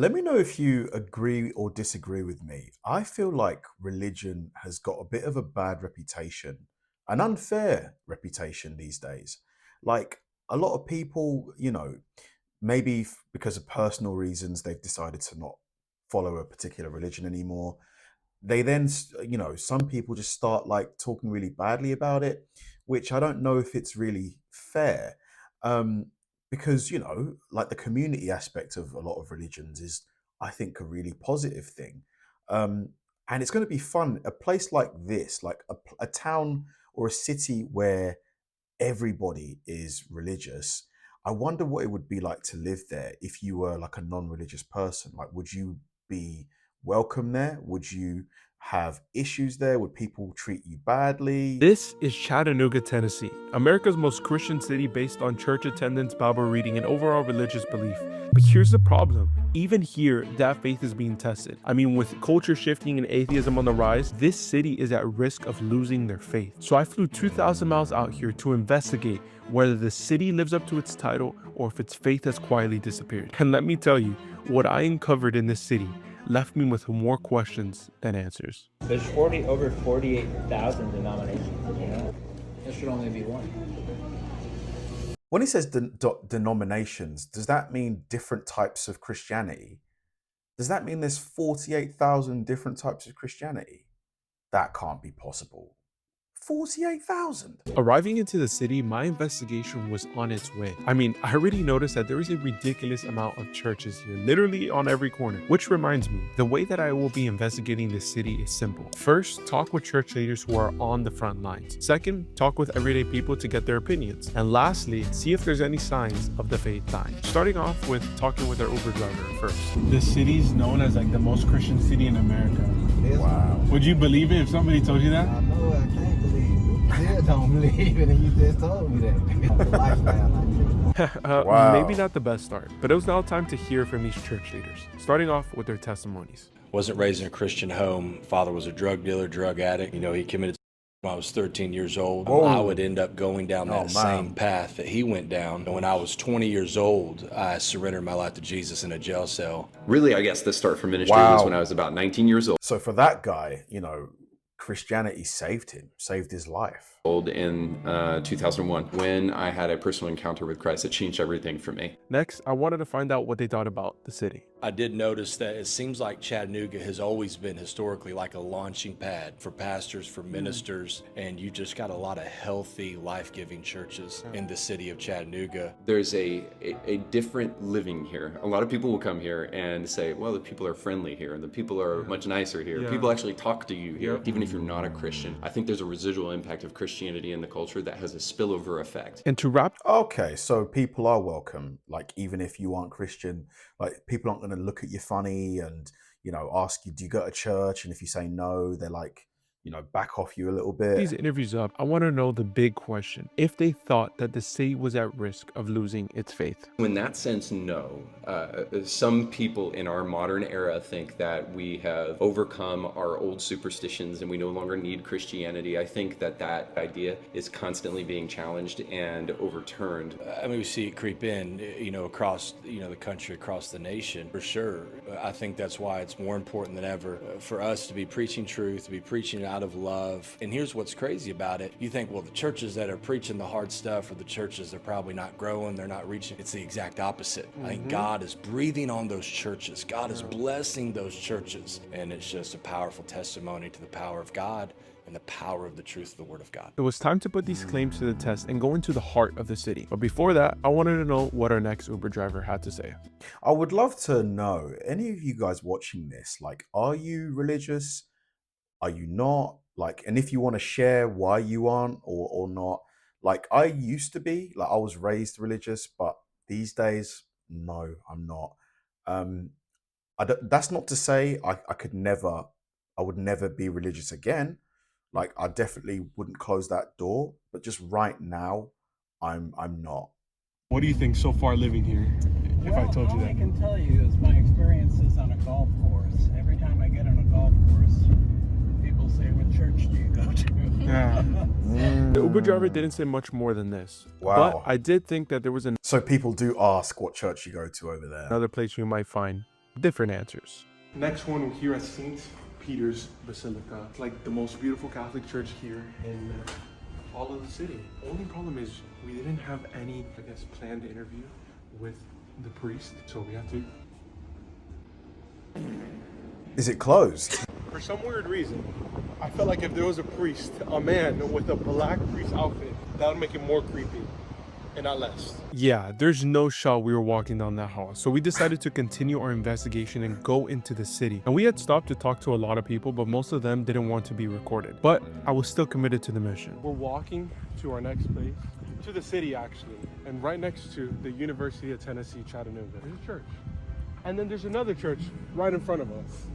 Let me know if you agree or disagree with me. I feel like religion has got a bit of a bad reputation, an unfair reputation these days. Like a lot of people, maybe because of personal reasons, they've decided to not follow a particular religion anymore. They then, some people just start like talking really badly about it, which I don't know if it's really fair. Um, because, like the community aspect of a lot of religions is, I think, a really positive thing. Um, and it's going to be fun. A place like this, like a town or a city where everybody is religious. I wonder what it would be like to live there if you were like a non-religious person. Like, would you be welcome there? Would you have issues there? Would people treat you badly? This is Chattanooga, Tennessee, America's most Christian city based on church attendance, Bible reading, and overall religious belief. But here's the problem. Even here, that faith is being tested. I mean, with culture shifting and atheism on the rise, this city is at risk of losing their faith. So I flew 2,000 miles out here to investigate whether the city lives up to its title or if its faith has quietly disappeared. And let me tell you, what I uncovered in this city left me with more questions than answers. There's over 48,000 denominations, you know? There should only be one. When he says denominations, does that mean different types of Christianity? Does that mean there's 48,000 different types of Christianity? That can't be possible. 48,000. Arriving into the city, my investigation was on its way. I mean, I already noticed that there is a ridiculous amount of churches here, literally on every corner. Which reminds me, the way that I will be investigating this city is simple. First, talk with church leaders who are on the front lines. Second, talk with everyday people to get their opinions. And lastly, see if there's any signs of the faith dying. Starting off with talking with our Uber driver first. This city's known as like the most Christian city in America. Wow. Would you believe it if somebody told you that? I know, I can't believe it. Still don't believe it, and you just told me that. The lifestyle like this. Wow. Maybe not the best start, but it was now time to hear from these church leaders, starting off with their testimonies. Wasn't raised in a Christian home. Father was a drug dealer, drug addict. He committed when I was 13 years old. Whoa. I would end up going down that man. same path that he went down. And when I was 20 years old, I surrendered my life to Jesus in a jail cell. Really, I guess the start for ministry Wow. was when I was about 19 years So for that guy, Christianity saved him, saved his life. old in 2001 when I had a personal encounter with Christ that changed everything for me. Next, I wanted to find out what they thought about the city. I did notice that it seems like Chattanooga has always been historically like a launching pad for pastors, for ministers, and you just got a lot of healthy, life-giving churches in the city of Chattanooga. There's a different living here. A lot of people will come here and say, well, the people are friendly here and the people are much nicer here. Yeah. People actually talk to you here, even if you're not a Christian. I think there's a residual impact of Christianity in the culture that has a spillover effect. And to wrap, Okay, so people are welcome, like even if you aren't Christian, like people aren't going to look at you funny and, ask you, do you go to church? And if you say no, they're like, back off you a little bit. these interviews up, I want to know the big question. If they thought that the city was at risk of losing its faith. In that sense, no. Some people in our modern era think that we have overcome our old superstitions and we no longer need Christianity. I think that idea is constantly being challenged and overturned. I mean, we see it creep in, across, the country, across the nation, for sure. I think that's why it's more important than ever for us to be preaching truth, to be preaching out of love. And here's what's crazy about it. You think, well, the churches that are preaching the hard stuff are the churches, they're probably not growing, they're not reaching. It's the exact opposite. I think God is breathing on those churches. God is blessing those churches. And it's just a powerful testimony to the power of God and the power of the truth of the Word of God. It was time to put these claims to the test and go into the heart of the city. But before that, I wanted to know what our next Uber driver had to say. I would love to know, any of you guys watching this, like, are you religious? Are you not? Like, and if you want to share why you aren't or not, like I used to be, like I was raised religious, but these days, no, I'm not. That's not to say I would never be religious again. Like I definitely wouldn't close that door, but just right now, I'm not. What do you think so far living here? If I told you all that. I can tell you is my experiences on a golf course. Every time I get on a golf course, people say, what church do you go to? Yeah. The Uber driver didn't say much more than this. Wow. But I did think that there was So people do ask what church you go to over there. another place we might find different answers. Next one, we're here at St. Peter's Basilica. It's like the most beautiful Catholic church here in all of the city. Only problem is we didn't have any, I guess, planned interview with the priest, so we had to. Is it closed? For some weird reason, I felt like if there was a priest, a man with a black priest outfit, that would make it more creepy and not less. Yeah, there's no shot we were walking down that hall, so we decided to continue our investigation and go into the city. And we had stopped to talk to a lot of people, but most of them didn't want to be recorded. But I was still committed to the mission. We're walking to our next place, to the city actually, and right next to the University of Tennessee, Chattanooga, there's a church. And then there's another church right in front of us.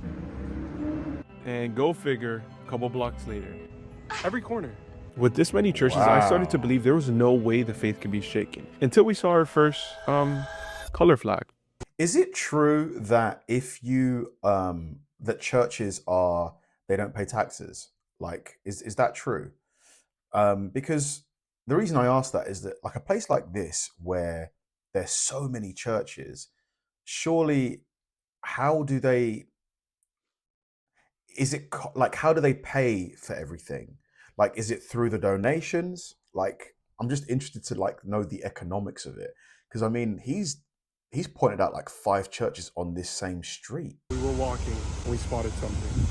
And go figure, a couple blocks later, every corner. With this many churches, I started to believe there was no way the faith could be shaken until we saw our first color flag. Is it true that if you that churches they don't pay taxes? Like, is that true? Because the reason I ask that is that, like, a place like this where there's so many churches, surely how do they how do they pay for everything? Like, is it through the donations? Like, I'm just interested to know the economics of it, because I mean, he's pointed out like 5 churches on this same street. We were walking and we spotted something.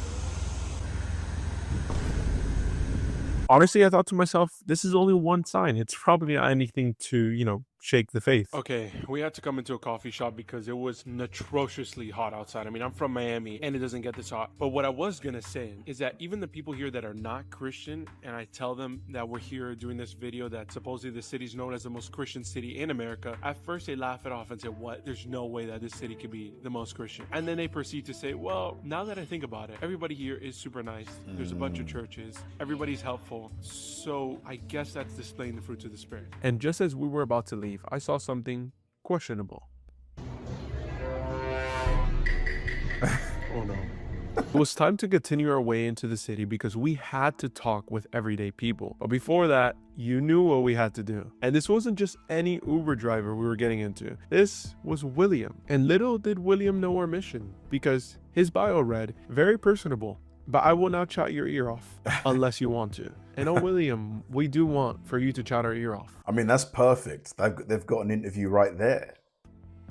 Honestly, I thought to myself, this is only one sign. It's probably not anything to, shake the faith. Okay, we had to come into a coffee shop because it was atrociously hot outside. I mean, I'm from Miami and it doesn't get this hot. But what I was gonna say is that even the people here that are not Christian, and I tell them that we're here doing this video that supposedly the city's known as the most Christian city in America, at first they laugh it off and say, what? There's no way that this city could be the most Christian. And then they proceed to say, well, now that I think about it, everybody here is super nice. There's a bunch of churches. Everybody's helpful. So I guess that's displaying the fruits of the Spirit. And just as we were about to leave, I saw something questionable. Oh no. It was time to continue our way into the city because we had to talk with everyday people. But before that, you knew what we had to do. And this wasn't just any Uber driver we were getting into. This was William. And little did William know our mission, because his bio read, very personable, but I will not chat your ear off unless you want to. And oh, William, we do want for you to chat our ear off. I mean, that's perfect. They've got an interview right there.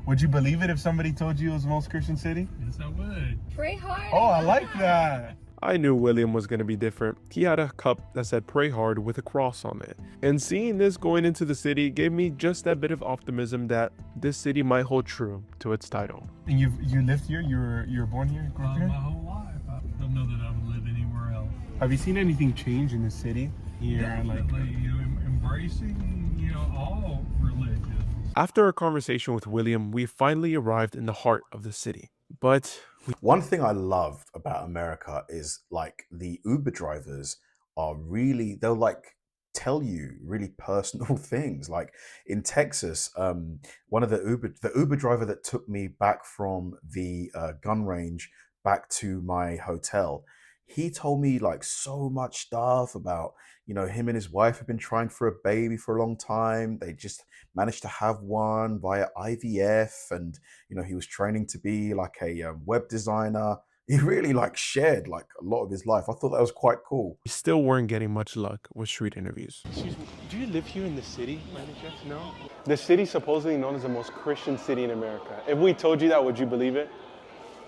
Would you believe it if somebody told you it was the most Christian city? Yes, I would. Pray hard. Oh, I like that. I knew William was going to be different. He had a cup that said pray hard with a cross on it. And seeing this going into the city gave me just that bit of optimism that this city might hold true to its title. And you lived here? You were born here? Grew up My here? whole life. I don't know that I would live anywhere else. Have you seen anything change in the city here? Definitely, embracing, all religions. After our conversation with William, we finally arrived in the heart of the city. But One thing I loved about America is like the Uber drivers are really, they'll like tell you really personal things. Like in Texas, one of the Uber driver that took me back from the gun range back to my hotel, he told me like so much stuff about, him and his wife have been trying for a baby for a long time. They just managed to have one via IVF, and he was training to be like a web designer. He really like shared like a lot of his life. I thought that was quite cool. we still weren't getting much luck with street interviews. Excuse me, do you live here in the city, by any chance? No? The city's supposedly known as the most Christian city in America. If we told you that, would you believe it?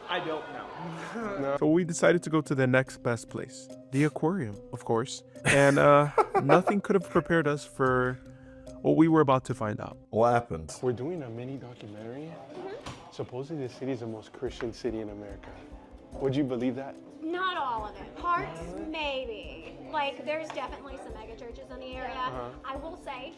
I don't know. No. So we decided to go to the next best place, the aquarium, of course. And nothing could have prepared us for what we were about to find out. What happened? We're doing a mini documentary. Supposedly the city is the most Christian city in America. Would you believe that? Not all of it. Parts, maybe. Like, there's definitely some mega churches in the area. I will say,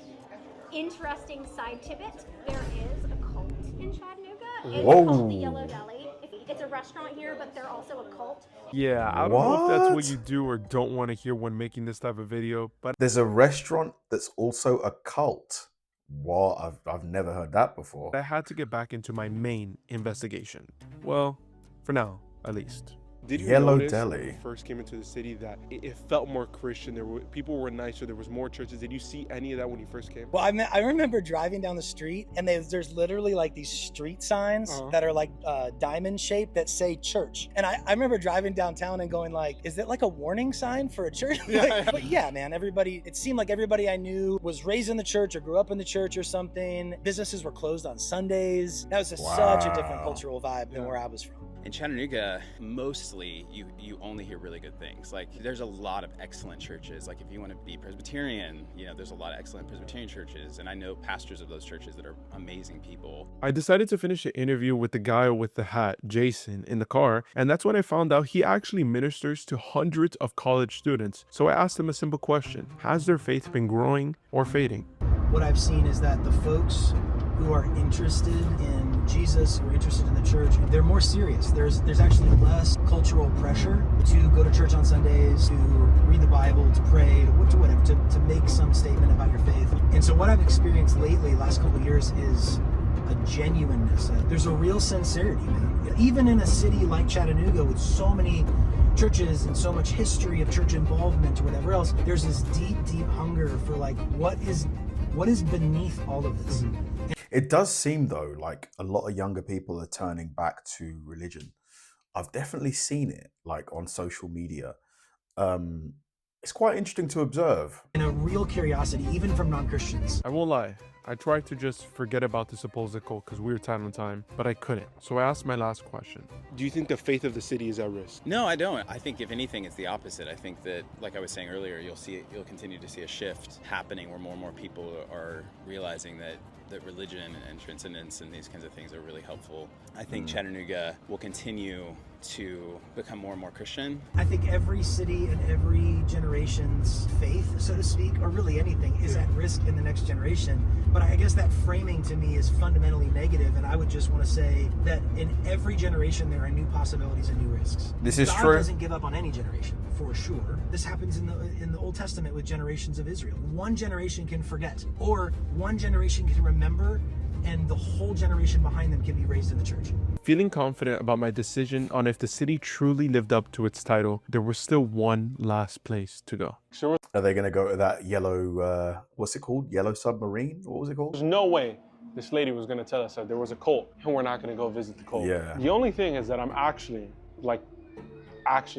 interesting side tidbit, there is a cult in Chattanooga. It's called the Yellow Deli. It's a restaurant here, but they're also a cult. Yeah, I don't know if that's what What? you do or don't want to hear when making this type of video, but There's a restaurant that's also a cult. What? I've never heard that before. I had to get back into my main investigation. Well, for now, at least. Did you Yellow notice when Deli. you first came into the city that it felt more Christian? People were nicer. There was more churches. Did you see any of that when you first came? Well, I remember driving down the street, and there's literally like these street signs that are like diamond shaped that say church. And I remember driving downtown and going like, is that like a warning sign for a church? But yeah, man, it seemed like everybody I knew was raised in the church or grew up in the church or something. Businesses were closed on Sundays. That was such a different cultural vibe than where I was from. In Chattanooga, mostly you only hear really good things. Like there's a lot of excellent churches. Like if you want to be Presbyterian, there's a lot of excellent Presbyterian churches. And I know pastors of those churches that are amazing people. I decided to finish the interview with the guy with the hat, Jason, in the car. And that's when I found out he actually ministers to hundreds of college students. So I asked him a simple question. Has their faith been growing or fading? What I've seen is that the folks who are interested in Jesus, who are interested in the church, they're more serious. There's actually less cultural pressure to go to church on Sundays, to read the Bible, to pray, to whatever, to make some statement about your faith. And so what I've experienced lately, last couple of years, is a genuineness. There's a real sincerity, man. Even in a city like Chattanooga with so many churches and so much history of church involvement or whatever else, there's this deep, deep hunger for like, what is beneath all of this? It does seem, though, like a lot of younger people are turning back to religion. I've definitely seen it, like on social media. It's quite interesting to observe. And a real curiosity, even from non-Christians. I won't lie. I tried to just forget about the supposed cult because we were tight on time, but I couldn't. So I asked my last question. Do you think the faith of the city is at risk? No, I don't. I think if anything, it's the opposite. I think that, like I was saying earlier, you'll continue to see a shift happening where more and more people are realizing that religion and transcendence and these kinds of things are really helpful. I think Chattanooga will continue to become more and more Christian. I think every city and every generation's faith, so to speak, or really anything, is at risk in the next generation. But I guess that framing to me is fundamentally negative, and I would just want to say that in every generation there are new possibilities and new risks. This is God true. doesn't give up on any generation, for sure. This happens in the Old Testament with generations of Israel. One generation can forget, or one generation can remember, and the whole generation behind them can be raised in the church. Feeling confident about my decision on if the city truly lived up to its title, there was still one last place to go. Are they going to go to that yellow, what's it called? Yellow submarine? What was it called? There's no way this lady was going to tell us that there was a cult and we're not going to go visit the cult. Yeah. The only thing is that I'm actually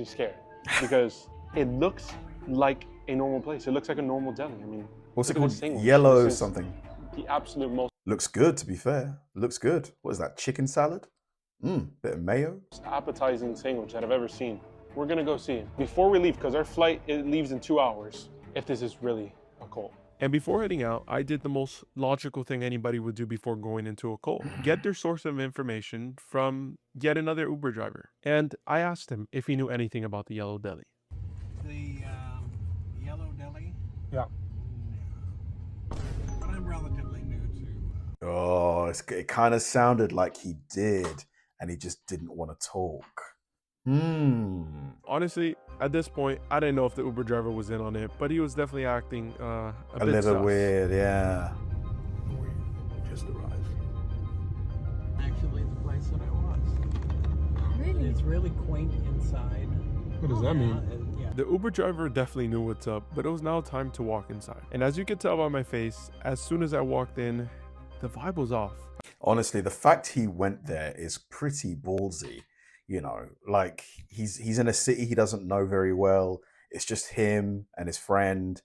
scared because it looks like a normal place. It looks like a normal deli. I mean, What's it look at called? this sandwich. Yellow This is something. The absolute most Looks good, to be fair. Looks good. What is that? Chicken salad? Bit of mayo. appetizing sandwich that I've ever seen. We're going to go see it before we leave because our flight leaves in 2 hours if this is really a cult. And before heading out, I did the most logical thing anybody would do before going into a cult. Get their source of information from yet another Uber driver. And I asked him if he knew anything about the Yellow Deli. The Yellow Deli? Yeah. But I'm relatively new to... Oh, it kind of sounded like he did, and he just didn't want to talk. Honestly, at this point, I didn't know if the Uber driver was in on it, but he was definitely acting a bit little sus. weird, yeah. We just arrived. Actually, the place that I was. Really? It's really quaint inside. What does that mean? Yeah. The Uber driver definitely knew what's up, but it was now time to walk inside. And as you could tell by my face, as soon as I walked in, the vibe was off. Honestly, the fact he went there is pretty ballsy. You know, like he's in a city he doesn't know very well. It's just him and his friend.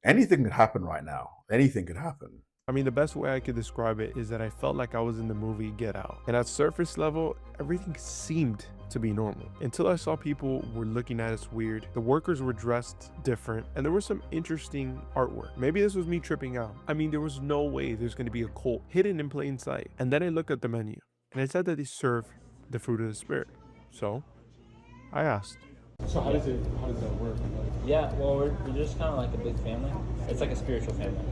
Anything could happen right now. Anything could happen. I mean, the best way I could describe it is that I felt like I was in the movie Get Out. And at surface level, everything seemed to be normal until I saw people were looking at us weird. The workers were dressed different, and there was some interesting artwork. Maybe this was me tripping out. I mean, there was no way there's going to be a cult hidden in plain sight. And then I looked at the menu, and it said that they serve the fruit of the spirit. So I asked. So how does that work? Yeah, well, we're just kind of like a big family. It's like a spiritual family.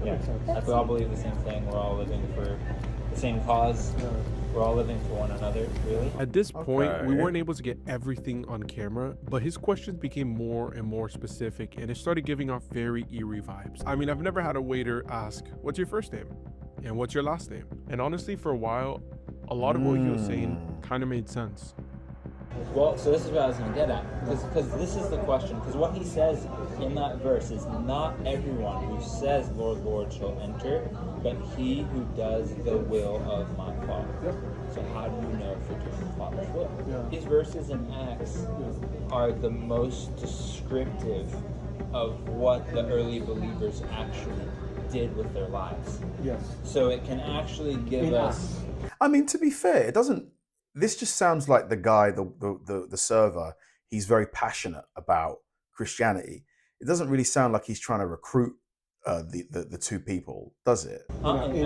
Yeah, like we all believe the same thing. We're all living for the same cause. We're all living for one another, really. At this point, we Okay. weren't able to get everything on camera, but his questions became more and more specific, and it started giving off very eerie vibes. I mean, I've never had a waiter ask, "What's your first name? And what's your last name?" And honestly, for a while, a lot of what he was saying kind of made sense. Well, so this is what I was going to get at, because this is the question. Because what he says in that verse is, not everyone who says, Lord, Lord, shall enter, but he who does the will of my Father. Yep. So how do you know if you're doing the Father's will? Yeah. These verses in Acts are the most descriptive of what the early believers actually did with their lives. Yes. So it can actually give us... I mean, to be fair, it doesn't. This just sounds like the guy, the server. He's very passionate about Christianity. It doesn't really sound like he's trying to recruit the two people, does it? Okay.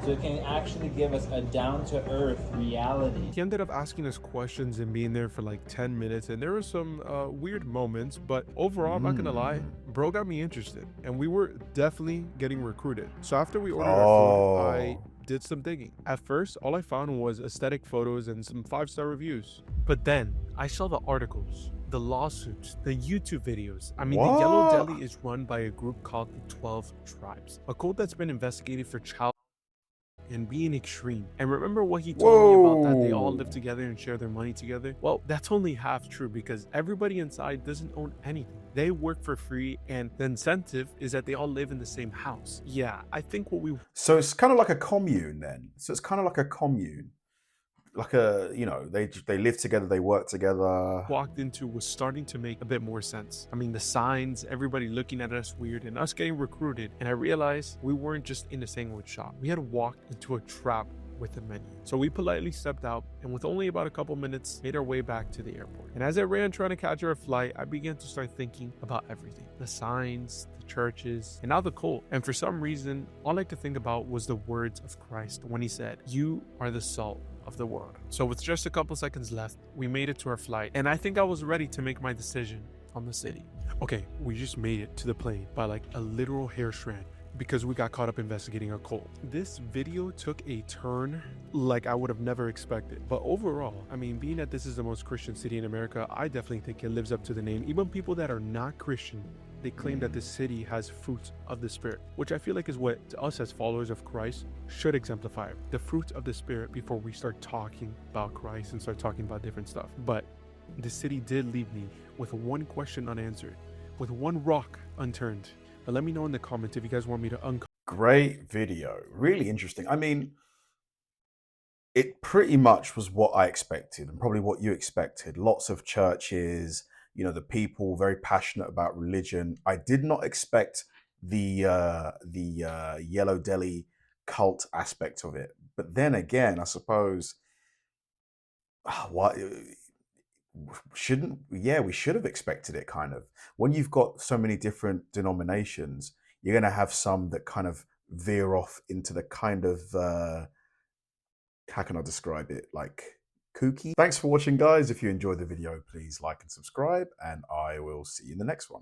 So it can actually give us a down-to-earth reality. He ended up asking us questions and being there for like 10 minutes, and there were some weird moments, but overall, I'm not gonna lie, bro got me interested, and we were definitely getting recruited. So after we ordered our food, I did some digging. At first, all I found was aesthetic photos and some 5-star reviews. But then I saw the articles, the lawsuits, the YouTube videos. I mean, the Yellow Deli is run by a group called the 12 Tribes, a cult that's been investigated for child and being extreme. And remember what he told me about that they all live together and share their money together? Well, that's only half true, because everybody inside doesn't own anything. They work for free, and the incentive is that they all live in the same house. Yeah, I think what we... So it's kind of like a commune then. So it's kind of like a commune. Like a, you know, they live together, they work together. Walked into was starting to make a bit more sense. I mean, the signs, everybody looking at us weird, and us getting recruited. And I realized we weren't just in a sandwich shop. We had walked into a trap with a menu. So we politely stepped out, and with only about a couple minutes, made our way back to the airport. And as I ran trying to catch our flight, I began to start thinking about everything. The signs, the churches, and now the cult. And for some reason, all I could think about was the words of Christ when he said, "You are the salt of the world." So with just a couple seconds left, we made it to our flight, and I think I was ready to make my decision on the city. Okay, we just made it to the plane by like a literal hair strand, because we got caught up investigating a cult. This video took a turn like I would have never expected. But overall, I mean, being that this is the most Christian city in America, I definitely think it lives up to the name. Even people that are not Christian, they claim that this city has fruits of the Spirit, which I feel like is what us as followers of Christ should exemplify. The fruit of the Spirit before we start talking about Christ and start talking about different stuff. But the city did leave me with one question unanswered, with one rock unturned. But let me know in the comments if you guys want me to uncover. Great video. Really interesting. I mean, it pretty much was what I expected, and probably what you expected. Lots of churches, you know, the people very passionate about religion. I did not expect the Yellow Deli cult aspect of it. But then again, I suppose, what we should have expected it, kind of. When you've got so many different denominations, you're going to have some that kind of veer off into the kind of, how can I describe it, like kooky. Thanks for watching, guys. If you enjoyed the video, please like and subscribe, and I will see you in the next one.